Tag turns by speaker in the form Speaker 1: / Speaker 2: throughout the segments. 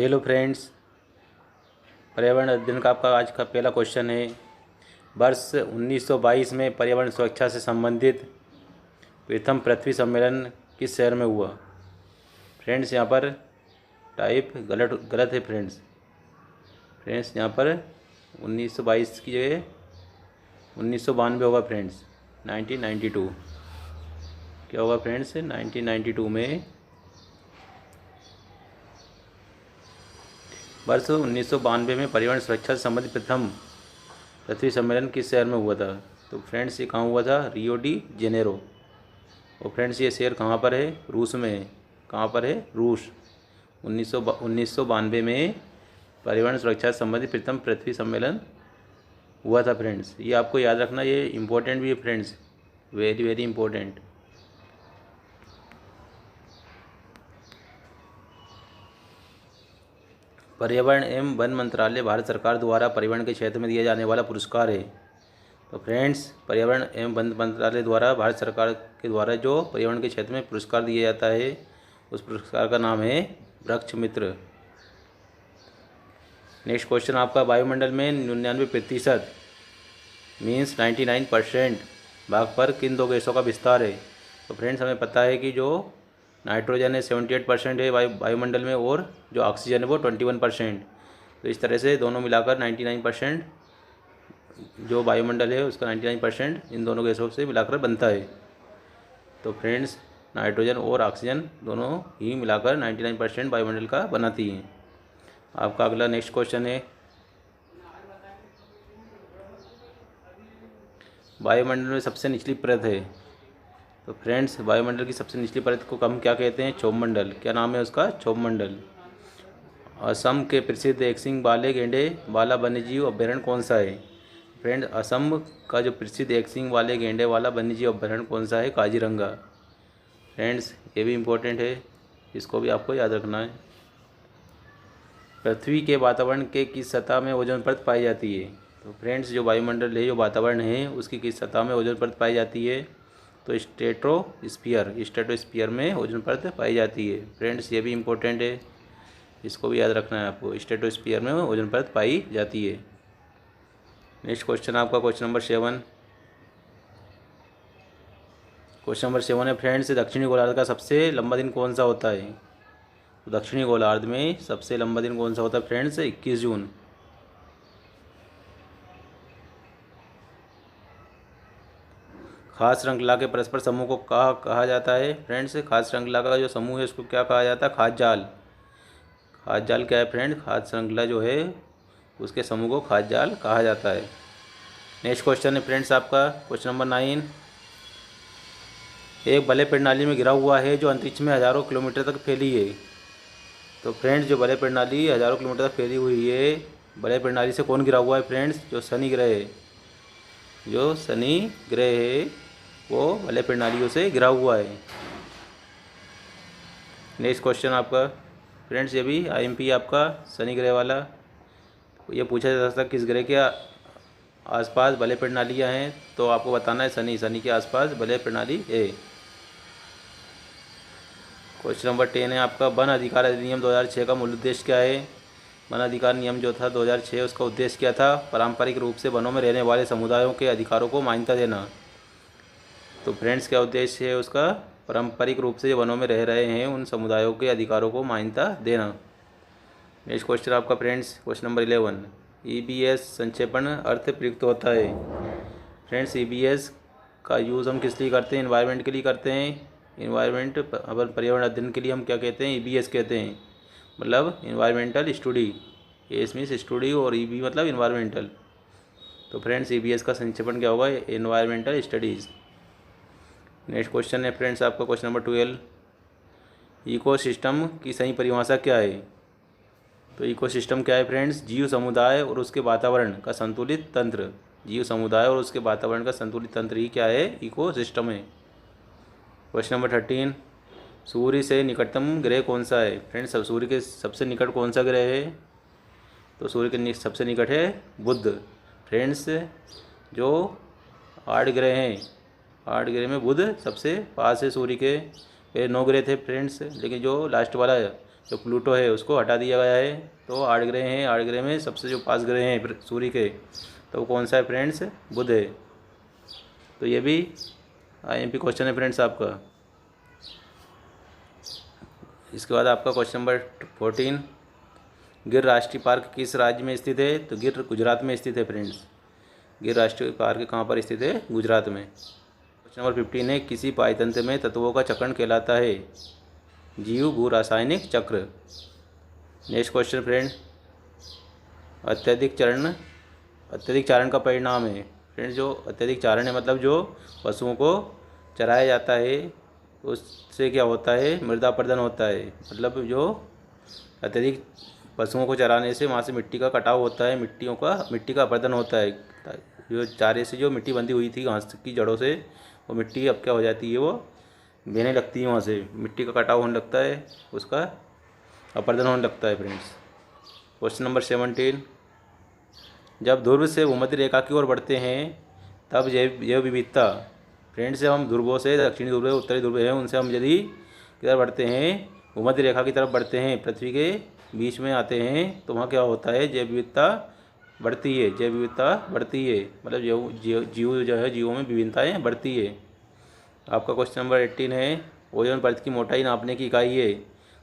Speaker 1: Hello friends, पर्यावरण अध्ययन का आपका आज का पहला क्वेश्चन है। वर्ष 1922 में पर्यावरण सुरक्षा से संबंधित प्रथम पृथ्वी सम्मेलन किस शहर में हुआ? फ्रेंड्स यहाँ पर टाइप गलत गलत है। फ्रेंड्स यहाँ पर 1922 की जगह 1992 होगा। फ्रेंड्स 1992 क्या होगा? फ्रेंड्स 1992 में वर्ष 1992 में पर्यावरण सुरक्षा से संबंधित प्रथम पृथ्वी सम्मेलन किस शहर में हुआ था? तो फ्रेंड्स ये कहाँ हुआ था? Rio de Janeiro. और फ्रेंड्स ये शहर कहाँ पर है? रूस में है। कहाँ पर है? रूस। 1992 में पर्यावरण सुरक्षा से संबंधित प्रथम पृथ्वी सम्मेलन हुआ था। फ्रेंड्स ये आपको याद रखना, ये इम्पोर्टेंट भी है फ्रेंड्स, वेरी वेरी इम्पोर्टेंट। पर्यावरण एवं वन मंत्रालय भारत सरकार द्वारा पर्यावरण के क्षेत्र में दिया जाने वाला पुरस्कार है। तो फ्रेंड्स पर्यावरण एवं वन मंत्रालय द्वारा भारत सरकार के द्वारा जो पर्यावरण के क्षेत्र में पुरस्कार दिया जाता है, उस पुरस्कार का नाम है वृक्ष मित्र। नेक्स्ट क्वेश्चन आपका, वायुमंडल में 99% मीन्स 99% भाग पर किन दो गैसों का विस्तार है? तो फ्रेंड्स हमें पता है कि जो नाइट्रोजन है 78% है वायुमंडल में, और जो ऑक्सीजन है वो 21%। तो इस तरह से दोनों मिलाकर 99% जो वायुमंडल है उसका 99% इन दोनों गैसों से मिलाकर बनता है। तो फ्रेंड्स नाइट्रोजन और ऑक्सीजन दोनों ही मिलाकर 99% वायुमंडल का बनाती हैं। आपका अगला नेक्स्ट क्वेश्चन है, वायुमंडल में सबसे निचली परत है। तो फ्रेंड्स वायुमंडल की सबसे निचली परत को हम क्या कहते हैं? क्षोभमंडल। क्या नाम है उसका? क्षोभमंडल। असम के प्रसिद्ध एक सींग वाले गेंडे वाला वन्यजीव अभयारण्य कौन सा है? फ्रेंड असम का जो प्रसिद्ध एक सींग वाले गेंडे वाला वन्यजीव अभयारण्य कौन सा है? काजीरंगा। फ्रेंड्स ये भी इम्पोर्टेंट है, इसको भी आपको याद रखना है। पृथ्वी के वातावरण के किस सतह में ओजोन परत पाई जाती है? तो फ्रेंड्स जो वायुमंडल है, जो वातावरण है, उसकी किस सतह में ओजोन परत पाई जाती है? तो स्ट्रेटोस्फीयर में ओजोन परत पाई जाती है। फ्रेंड्स ये भी इम्पोर्टेंट है, इसको भी याद रखना है आपको। स्ट्रेटोस्फीयर में ओजोन परत पाई जाती है। नेक्स्ट क्वेश्चन आपका क्वेश्चन नंबर 7। क्वेश्चन नंबर 7 है, फ्रेंड्स दक्षिणी गोलार्ध का सबसे लंबा दिन कौन सा होता है? तो दक्षिणी गोलार्ध में सबसे लंबा दिन कौन सा होता है? फ्रेंड्स 21 जून। खास श्रृंखला के परस्पर समूह को कहा जाता है? फ्रेंड्स खास श्रृंखला का जो समूह है उसको क्या कहा जाता है? खाद्य जाल। खाद्य जाल क्या है? फ्रेंड खाद्य श्रृंखला जो है उसके समूह को खाद्य जाल कहा जाता है। नेक्स्ट क्वेश्चन है फ्रेंड्स आपका क्वेश्चन नंबर 9। एक वलय प्रणाली में घिरा हुआ है जो अंतरिक्ष में हज़ारों किलोमीटर तक फैली है। तो फ्रेंड्स जो वलय प्रणाली हज़ारों किलोमीटर तक फैली हुई है, वलय प्रणाली से कौन घिरा हुआ है? फ्रेंड्स जो शनि ग्रह है, जो शनि ग्रह है वो वलय प्रणालियों से घिरा हुआ है। नेक्स्ट क्वेश्चन आपका फ्रेंड्स, ये भी आईएमपी आपका शनि ग्रह वाला। ये पूछा जा सकता है किस ग्रह के आसपास वलय प्रणालियाँ हैं? तो आपको बताना है शनि के आसपास वलय प्रणाली है। क्वेश्चन नंबर 10 है आपका, वन अधिकार अधिनियम 2006 का मूल उद्देश्य क्या है? वन अधिकार नियम जो था 2006 उसका उद्देश्य क्या था? पारंपरिक रूप से वनों में रहने वाले समुदायों के अधिकारों को मान्यता देना। तो फ्रेंड्स क्या उद्देश्य है उसका? पारंपरिक रूप से जो वनों में रह रहे हैं उन समुदायों के अधिकारों को मान्यता देना। नेक्स्ट क्वेश्चन आपका फ्रेंड्स क्वेश्चन नंबर 11, ईबीएस संक्षेपण अर्थ प्रयुक्त होता है। फ्रेंड्स ईबीएस का यूज़ हम किस लिए करते हैं? इन्वायरमेंट के लिए करते हैं। इन्वायरमेंट अपन पर्यावरण अध्ययन के लिए हम क्या कहते हैं? ईबीएस कहते हैं, मतलब environmental study. S means study और ईबी मतलब इन्वायरमेंटल। तो फ्रेंड्स ईबीएस का संक्षेपण क्या होगा? Environmental studies. नेक्स्ट क्वेश्चन है फ्रेंड्स आपका क्वेश्चन नंबर 12, इकोसिस्टम की सही परिभाषा क्या है? तो इकोसिस्टम क्या है फ्रेंड्स? जीव समुदाय और उसके वातावरण का संतुलित तंत्र। जीव समुदाय और उसके वातावरण का संतुलित तंत्र ही क्या है? इकोसिस्टम है। क्वेश्चन नंबर 13, सूर्य से निकटतम ग्रह कौन सा है? फ्रेंड्स सूर्य के सबसे निकट कौन सा ग्रह है? तो सूर्य के सबसे निकट है बुध। फ्रेंड्स जो 8 ग्रह हैं, 8 ग्रह में बुध सबसे पास है सूर्य के। पहले 9 ग्रह थे फ्रेंड्स, लेकिन जो लास्ट वाला जो प्लूटो है उसको हटा दिया गया है। तो 8 ग्रह हैं, 8 ग्रह में सबसे जो 5 ग्रह हैं सूर्य के, तो वो कौन सा है फ्रेंड्स? बुध है। तो ये भी IMP क्वेश्चन है फ्रेंड्स आपका। इसके बाद आपका क्वेश्चन नंबर 14, गिर राष्ट्रीय पार्क किस राज्य में स्थित है? तो गिर गुजरात में स्थित है फ्रेंड्स। गिर राष्ट्रीय पार्क कहाँ पर स्थित है? गुजरात में। क्वेश्चन नंबर 15 है, किसी पायतंत्र में तत्वों का चक्रण कहलाता है? जीव भू रासायनिक चक्र। नेक्स्ट क्वेश्चन फ्रेंड, अत्यधिक चारण का परिणाम है फ्रेंड्स। जो अत्यधिक चारण है मतलब जो पशुओं को चराया जाता है उससे क्या होता है? मृदा अपरदन होता है। मतलब जो अत्यधिक पशुओं को चराने से वहाँ से मिट्टी का कटाव होता है, मिट्टी का अपरदन होता है। जो चारे से जो मिट्टी बंधी हुई थी घास की जड़ों से, वो मिट्टी अब क्या हो जाती है? वो बहने लगती है, वहाँ से मिट्टी का कटाव होने लगता है, उसका अपरदन होने लगता है फ्रेंड्स। क्वेश्चन नंबर 17, जब ध्रुव से भूमध्य रेखा की ओर बढ़ते हैं तब जैव विविधता। फ्रेंड्स जब हम ध्रुवों से, दक्षिणी ध्रुव है, उत्तरी ध्रुव है, उनसे हम यदि किधर बढ़ते हैं? भूमध्य रेखा की तरफ बढ़ते हैं, पृथ्वी के बीच में आते हैं, तो वहाँ क्या होता है? जैव विविधता बढ़ती है। जैव विविधता बढ़ती है मतलब जीव जो है, जीवों में विभिन्नताएँ बढ़ती है। आपका क्वेश्चन नंबर 18 है, ओजोन परत की मोटाई नापने की इकाई है?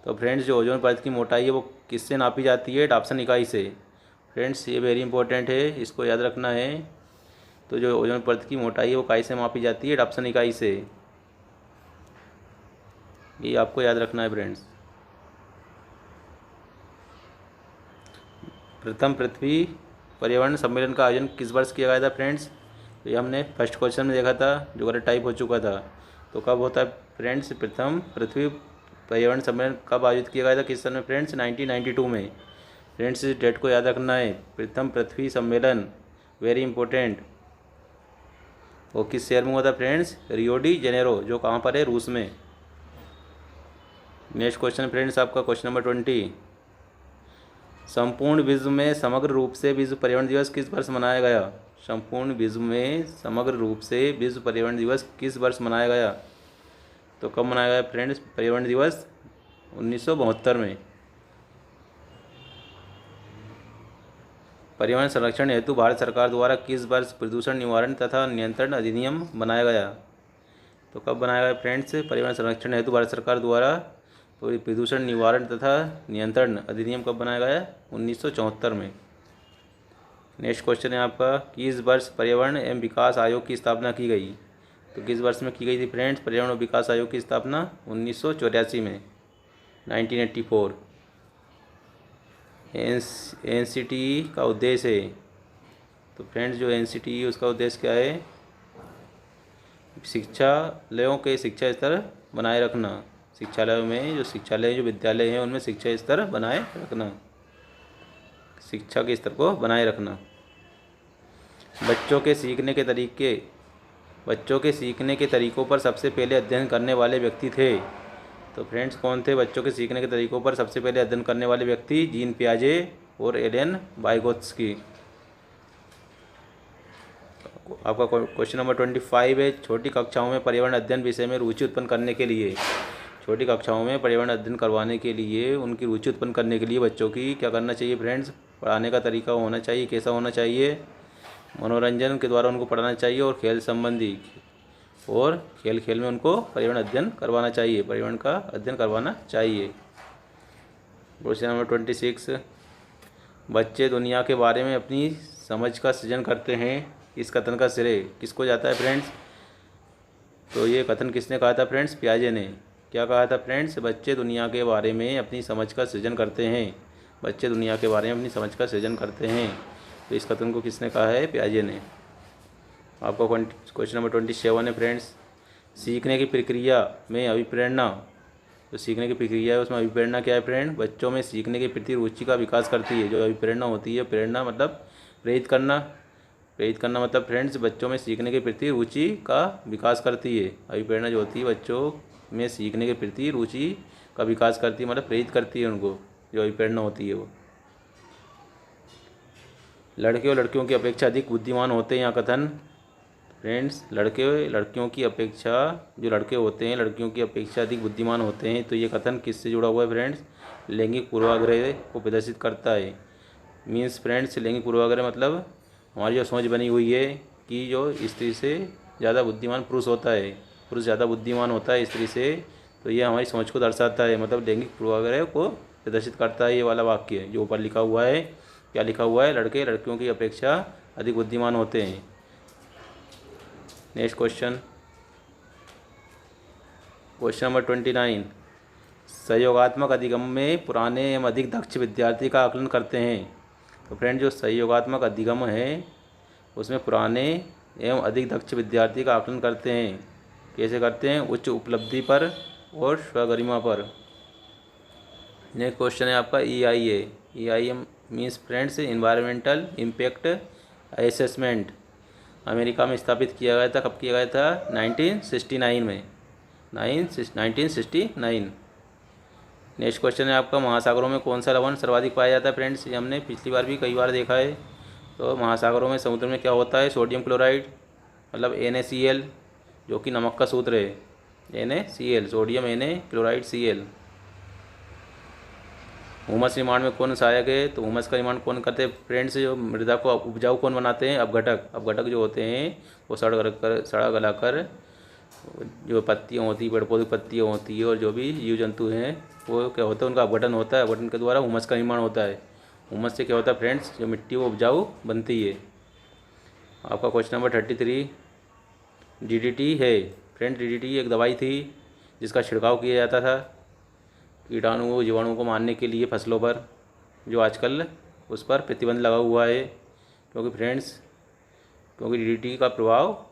Speaker 1: तो फ्रेंड्स जो ओजोन परत की मोटाई है वो किससे नापी जाती है? डाप्सन इकाई से। फ्रेंड्स ये वेरी इंपॉर्टेंट है, इसको याद रखना है। तो जो ओजोन परत की मोटाई है वो इकाई से मापी जाती है? डाप्सन इकाई से। ये आपको याद रखना है फ्रेंड्स। प्रथम पृथ्वी पर्यावरण सम्मेलन का आयोजन किस वर्ष किया गया था फ्रेंड्स? तो ये हमने फर्स्ट क्वेश्चन में देखा था, जो गलत टाइप हो चुका था। तो कब होता है फ्रेंड्स? प्रथम पृथ्वी पर्यावरण सम्मेलन कब आयोजित किया गया था? किस सन में फ्रेंड्स? 1992 में। फ्रेंड्स इस डेट को याद रखना है। प्रथम पृथ्वी सम्मेलन वेरी इंपॉर्टेंट। वो किस शहर में हुआ था फ्रेंड्स? रियो डी जेनेरो, जो कहाँ पर है? रूस में। नेक्स्ट क्वेश्चन फ्रेंड्स आपका क्वेश्चन नंबर 20, संपूर्ण विश्व में समग्र रूप से विश्व पर्यावरण दिवस किस वर्ष मनाया गया? संपूर्ण विश्व में समग्र रूप से विश्व पर्यावरण दिवस किस वर्ष मनाया गया? तो कब मनाया गया फ्रेंड्स पर्यावरण दिवस? 1972 में। पर्यावरण संरक्षण हेतु भारत सरकार द्वारा किस वर्ष प्रदूषण निवारण तथा नियंत्रण अधिनियम बनाया गया? तो कब बनाया गया फ्रेंड्स पर्यावरण संरक्षण हेतु भारत सरकार द्वारा प्रदूषण निवारण तथा नियंत्रण अधिनियम कब बनाया गया? 1974 में। नेक्स्ट क्वेश्चन है आपका, किस वर्ष पर्यावरण एवं विकास आयोग की स्थापना की गई? तो किस वर्ष में की गई थी फ्रेंड्स पर्यावरण और विकास आयोग की स्थापना? 1984 में, 1984। NCT का उद्देश्य है, तो फ्रेंड्स जो NCT उसका उद्देश्य क्या है? शिक्षालयों के शिक्षा स्तर बनाए रखना। शिक्षालयों में जो विद्यालय हैं उनमें शिक्षा स्तर बनाए रखना, शिक्षा के स्तर को बनाए रखना। बच्चों के सीखने के तरीकों पर सबसे पहले अध्ययन करने वाले व्यक्ति थे? तो फ्रेंड्स कौन थे बच्चों के सीखने के तरीकों पर सबसे पहले अध्ययन करने वाले व्यक्ति? जीन पियाजे और एलेन वाइगोत्स्की। आपका क्वेश्चन नंबर 25 है, छोटी कक्षाओं में पर्यावरण अध्ययन विषय में रुचि उत्पन्न करने के लिए, छोटी कक्षाओं में पर्यावरण अध्ययन करवाने के लिए, उनकी रुचि उत्पन्न करने के लिए बच्चों की क्या करना चाहिए फ्रेंड्स? पढ़ाने का तरीका होना चाहिए, कैसा होना चाहिए? मनोरंजन के द्वारा उनको पढ़ाना चाहिए और खेल संबंधी, और खेल में उनको पर्यावरण अध्ययन करवाना चाहिए, पर्यावरण का अध्ययन करवाना चाहिए। क्वेश्चन नंबर 26, बच्चे दुनिया के बारे में अपनी समझ का सृजन करते हैं, इस कथन का श्रेय किसको जाता है फ्रेंड्स? तो ये कथन किसने कहा था फ्रेंड्स? पियाजे ने। क्या कहा था फ्रेंड्स? बच्चे दुनिया के बारे में अपनी समझ का सृजन करते हैं, बच्चे दुनिया के बारे में अपनी समझ का सृजन करते हैं। तो इस कथन को किसने कहा है? पियाजे ने। आपका क्वेश्चन नंबर 27 है फ्रेंड्स, सीखने की प्रक्रिया में अभिप्रेरणा, तो सीखने की प्रक्रिया है उसमें अभिप्रेरणा क्या है फ्रेंड? बच्चों में सीखने के प्रति रुचि का विकास करती है। जो अभिप्रेरणा होती है, प्रेरणा मतलब प्रेरित करना मतलब फ्रेंड्स बच्चों में सीखने के प्रति रुचि का विकास करती है। अभिप्रेरणा जो होती है बच्चों में सीखने के प्रति रुचि का विकास करती है, मतलब प्रेरित करती है उनको, जो अभिप्रेरणा होती है वो। लड़के और लड़कियों की अपेक्षा अधिक बुद्धिमान होते हैं, यहाँ कथन फ्रेंड्स लड़कियों की अपेक्षा, जो लड़के होते हैं लड़कियों की अपेक्षा अधिक बुद्धिमान होते हैं, तो ये कथन किससे जुड़ा हुआ है फ्रेंड्स? लैंगिक पूर्वाग्रह को प्रदर्शित करता है। मीन्स फ्रेंड्स, लैंगिक पूर्वाग्रह मतलब हमारी जो सोच बनी हुई है कि जो स्त्री से ज़्यादा बुद्धिमान पुरुष होता है, पुरुष ज़्यादा बुद्धिमान होता है स्त्री से, तो ये हमारी सोच को दर्शाता है, मतलब लैंगिक पूर्वाग्रह को प्रदर्शित करता है ये वाला वाक्य जो ऊपर लिखा हुआ है। क्या लिखा हुआ है? लड़के लड़कियों की अपेक्षा अधिक बुद्धिमान होते हैं। Next question, question number 29। सहयोगात्मक अधिगम में पुराने एवं अधिक दक्ष विद्यार्थी का आकलन करते हैं। तो फ्रेंड, जो सहयोगात्मक अधिगम है उसमें पुराने एवं अधिक दक्ष विद्यार्थी का आकलन करते हैं। कैसे करते हैं? उच्च उपलब्धि पर और स्वगरिमा पर। नेक्स्ट क्वेश्चन है आपका EIA। EIA means friends environmental impact assessment. America में स्थापित किया गया था। कब किया गया था? 1969 में, 1969। नेक्स्ट क्वेश्चन है आपका महासागरों में कौन सा लवण सर्वाधिक पाया जाता है? फ्रेंड्स, ये हमने पिछली बार भी कई बार देखा है। तो महासागरों में, समुद्र में क्या होता है? सोडियम क्लोराइड, मतलब NaCl, जो कि नमक का सूत्र है। NaCl, sodium Na chloride Cl। Humus निर्माण में कौन सहायक है? तो हुमस का निर्माण कौन करते हैं? फ्रेंड्स, जो मृदा को उपजाऊ कौन बनाते हैं? अपघटक। अपघटक जो होते हैं वो सड़ा गलाकर जो पत्तियाँ होती हैं, पेड़ पौधे पत्तियाँ होती है और जो भी जीव जंतु हैं वो क्या होता है? उनका अपघटन होता है। अपघटन के द्वारा हुमस का निर्माण होता है। हुमस से क्या होता है फ्रेंड्स? जो मिट्टी वो उपजाऊ बनती है। आपका क्वेश्चन नंबर 33 DDT है। फ्रेंड, DDT एक दवाई थी जिसका छिड़काव किया जाता था कीटाणुओं जीवाणुओं को मारने के लिए फसलों पर, जो आजकल उस पर प्रतिबंध लगा हुआ है। क्योंकि DDT का प्रभाव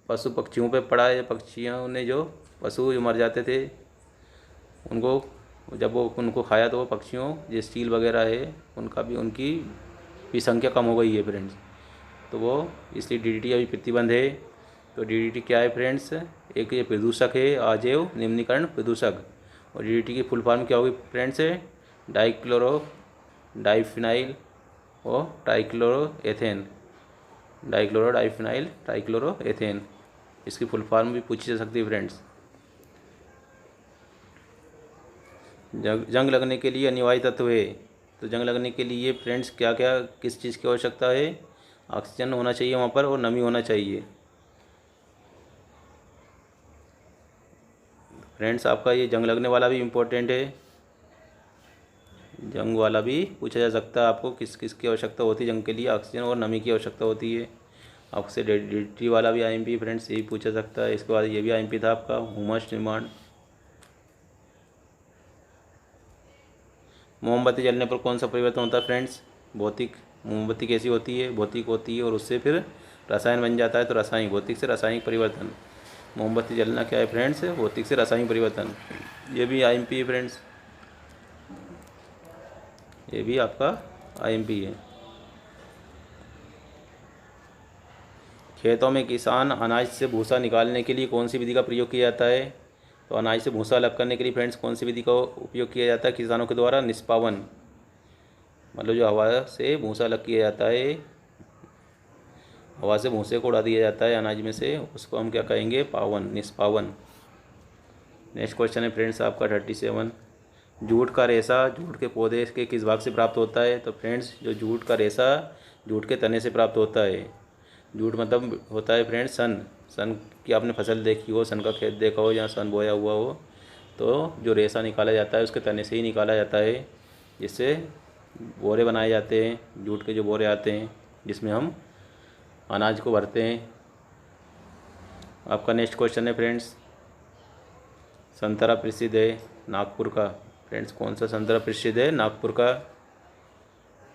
Speaker 1: पशु पक्षियों पर पड़ा है। पक्षियों ने पशु जो मर जाते थे जब वो उनको खाया तो वो पक्षियों जो चील वगैरह है उनकी भी संख्या कम हो गई है फ्रेंड्स। तो वो इसलिए DDT अभी प्रतिबंध है। तो DDT क्या है फ्रेंड्स? एक ये प्रदूषक है, अजैव निम्नीकरण प्रदूषक। और DDT की फुल फॉर्म क्या होगी फ्रेंड्स? डाइक्लोरोडाइफिनाइल और ट्राइक्लोरोएथेन। डाइक्लोरोडाइफिनाइल ट्राइक्लोरोएथेन, इसकी फुल फॉर्म भी पूछी जा सकती है फ्रेंड्स। जंग लगने के लिए अनिवार्य तत्व है। तो जंग लगने के लिए फ्रेंड्स क्या क्या किस चीज़ की आवश्यकता है? ऑक्सीजन होना चाहिए वहाँ पर और नमी होना चाहिए। फ्रेंड्स, आपका ये जंग लगने वाला भी इम्पोर्टेंट है। जंग वाला भी पूछा जा सकता है आपको, किस किस की आवश्यकता होती है जंग के लिए? ऑक्सीजन और नमी की आवश्यकता होती है। आपसे DDT वाला भी IMP फ्रेंड्स यही पूछा सकता है। इसके बाद ये भी IMP था आपका हुमस निर्माण। मोमबत्ती जलने पर कौन सा परिवर्तन होता है फ्रेंड्स? भौतिक। मोमबत्ती कैसी होती है? भौतिक होती है और उससे फिर रसायन बन जाता है। तो रासायनिक, भौतिक से रासायनिक परिवर्तन। मोमबत्ती जलना क्या है फ्रेंड्स? भौतिक से रासायनिक परिवर्तन। ये भी IMP है फ्रेंड्स, ये भी आपका IMP है। खेतों में किसान अनाज से भूसा निकालने के लिए कौन सी विधि का प्रयोग किया जाता है? तो अनाज से भूसा अलग करने के लिए फ्रेंड्स कौन सी विधि का उपयोग किया जाता है किसानों के द्वारा? निष्पावन। मतलब जो हवा से भूसा अलग किया जाता है, हवा से भूसे को उड़ा दिया जाता है अनाज में से, उसको हम क्या कहेंगे? पावन, निष्पावन। नेक्स्ट क्वेश्चन है फ्रेंड्स आपका 37। जूट का रेशा जूट के पौधे के किस भाग से प्राप्त होता है? तो फ्रेंड्स, जो जूट का रेशा जूट के तने से प्राप्त होता है। जूट मतलब होता है फ्रेंड्स सन की आपने फसल देखी हो, सन का खेत देखा हो, जहाँ सन बोया हुआ हो, तो जो रेशा निकाला जाता है उसके तने से ही निकाला जाता है, जिससे बोरे बनाए जाते हैं। जूट के जो बोरे आते हैं जिसमें हम अनाज को भरते हैं। आपका नेक्स्ट क्वेश्चन है फ्रेंड्स, संतरा प्रसिद्ध है नागपुर का। फ्रेंड्स, कौन सा संतरा प्रसिद्ध है? नागपुर का।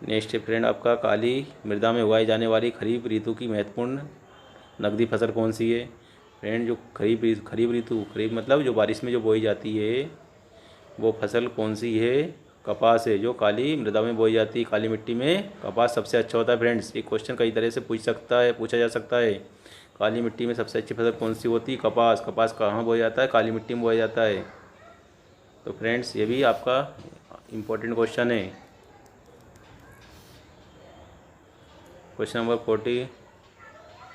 Speaker 1: नेक्स्ट है फ्रेंड आपका, काली मृदा में उगाई जाने वाली खरीफ ऋतु की महत्वपूर्ण नकदी फसल कौन सी है? फ्रेंड, जो खरीफ मतलब जो बारिश में जो बोई जाती है वो फसल कौन सी है? कपास है, जो काली मृदा में बोई जाती है। काली मिट्टी में कपास सबसे अच्छा होता है फ्रेंड्स। ये क्वेश्चन कई तरह से पूछा जा सकता है। काली मिट्टी में सबसे अच्छी फसल कौन सी होती है? कपास। कपास कहाँ बोया जाता है? काली मिट्टी में बोया जाता है। तो फ्रेंड्स, ये भी आपका इम्पोर्टेंट क्वेश्चन है। क्वेश्चन नंबर 40,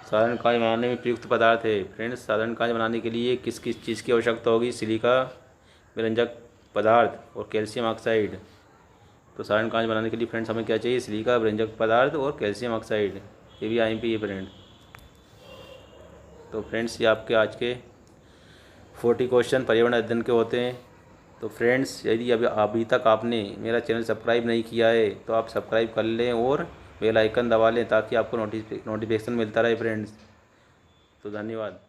Speaker 1: साधारण कांच बनाने में प्रयुक्त पदार्थ है। फ्रेंड्स, साधारण कांच बनाने के लिए किस किस चीज़ की आवश्यकता होगी? सिलिका, विरंजक पदार्थ और कैल्शियम ऑक्साइड। तो साधारण कांच बनाने के लिए फ्रेंड्स हमें क्या चाहिए? सिलिका, भंजक पदार्थ और कैल्शियम ऑक्साइड। ये भी IMP है फ्रेंड। तो फ्रेंड्स ये आपके आज के 40 क्वेश्चन पर्यावरण अध्ययन के होते हैं। तो फ्रेंड्स यदि अभी तक आपने मेरा चैनल सब्सक्राइब नहीं किया है तो आप सब्सक्राइब कर लें और बेल आइकन दबा लें ताकि आपको नोटिफिकेशन मिलता रहे फ्रेंड्स। तो धन्यवाद।